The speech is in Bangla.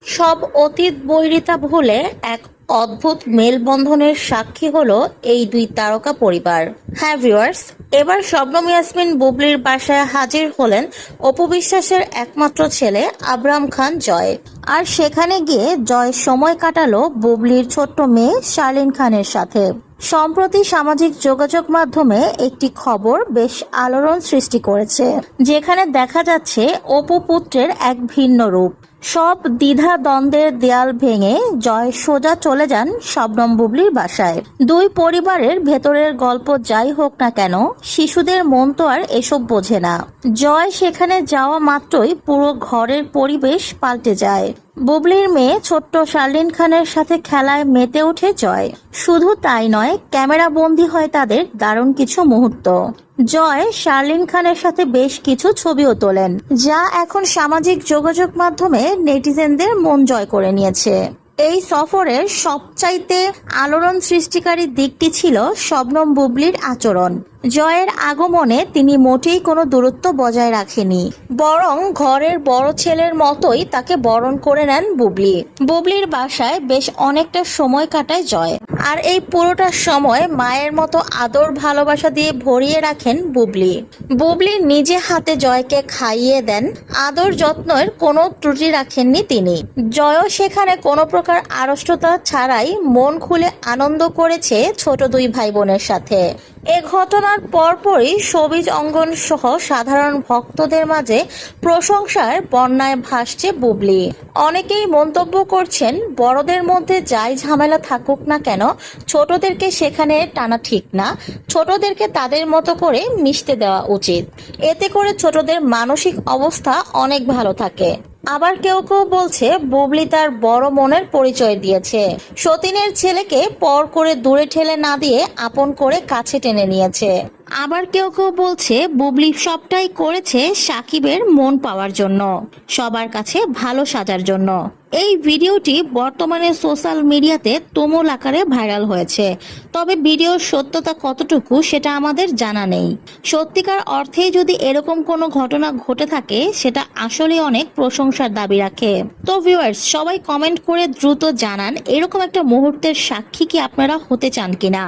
সব অতীত বৈরিতা ভুলে এক অদ্ভুত মেলবন্ধনের সাক্ষী হলো এই দুই তারকা পরিবার। হ্যাঁ ভিউয়ার্স, এবার শবনম ইয়াসমিন বুবলির বাসায় হাজির হলেন অপু বিশ্বাসের একমাত্র ছেলে আবরাম খান জয়। আর সেখানে গিয়ে জয় সময় কাটালো বুবলির ছোট্ট মেয়ে শার্লিন খানের সাথে। সম্প্রতি সামাজিক যোগাযোগ মাধ্যমে একটি খবর বেশ আলোড়ন সৃষ্টি করেছে, যেখানে দেখা যাচ্ছে অপু পুত্রের এক ভিন্ন রূপ। সব দ্বিধা দ্বন্দ্বের দেয়াল ভেঙে জয় সোজা চলে যান শবনম বুবলির বাসায়। দুই পরিবারের ভেতরের গল্প যাই হোক না কেন, শিশুদের মন তো আর এসব বোঝে না। জয় সেখানে যাওয়া মাত্রই পুরো ঘরের পরিবেশ পাল্টে যায়। বুবলির মেয়ে ছোট্ট শার্লিন খানের সাথে খেলায় মেতে ওঠে জয়। শুধু তাই নয়, ক্যামেরা বন্দী হয় তাদের দারুণ কিছু মুহূর্ত। জয় শার্লিন খানের সাথে বেশ কিছু ছবিও তোলেন, যা এখন সামাজিক যোগাযোগ মাধ্যমে নেটিজেনদের মন জয় করে নিয়েছে। এই সফরের সবচাইতে আলোড়ন সৃষ্টিকারী দিকটি ছিল শবনম বুবলির আচরণ। জয়ের আগমনে তিনি মোটেই কোনো দূরত্ব বজায় রাখেনি, বরং ঘরের বড় ছেলের মতোই তাকে বরণ করে নেন বুবলি। বুবলির বাসায় বেশ অনেকটা সময় কাটায় জয়, আর এই পুরোটা সময় মায়ের মতো আদর ভালোবাসা দিয়ে ভরিয়ে রাখেন বুবলি। বুবলি নিজে হাতে জয়কে খাইয়ে দেন, আদর যত্নের কোনো ত্রুটি রাখেননি তিনি। জয়ও সেখানে কোনো প্রকার আড়ষ্টতা ছাড়াই মন খুলে আনন্দ করেছে ছোট দুই ভাই বোনের সাথে। এ ঘটনার পরপরই শোবিজ অঙ্গন সহ সাধারণ ভক্তদের মাঝে প্রশংসার বন্যায় ভাসছে বুবলি। অনেকেই মন্তব্য করছেন, বড়দের মধ্যে যাই ঝামেলা থাকুক না কেন, ছোটদেরকে সেখানে টানা ঠিক না। ছোটদেরকে তাদের মতো করে মিশতে দেওয়া উচিত, এতে করে ছোটদের মানসিক অবস্থা অনেক ভালো থাকে। আবার কেউ কেউ বলছে বুবলি তার বড় মনের পরিচয় দিয়েছে, সতীনের ছেলেকে পর করে দূরে ঠেলে না দিয়ে আপন করে কাছে টেনে নিয়েছে। আবার কেউ কেউ বলছে বুবলি সবটাই করেছে সাকিবের মন পাওয়ার জন্য, সবার কাছে ভালো সাজার জন্য। এই ভিডিওটি বর্তমানে সোশ্যাল মিডিয়াতে তুমুল আকারে ভাইরাল হয়েছে, তবে ভিডিওর সত্যতা কতটুকু সেটা আমাদের জানা নেই। সত্যিকার অর্থেই যদি এরকম কোনো ঘটনা ঘটে থাকে, সেটা আসলে অনেক প্রশংসার দাবি রাখে। তো ভিউয়ার্স, সবাই কমেন্ট করে দ্রুত জানান এরকম একটা মুহূর্তের সাক্ষী কি আপনারা হতে চান কিনা।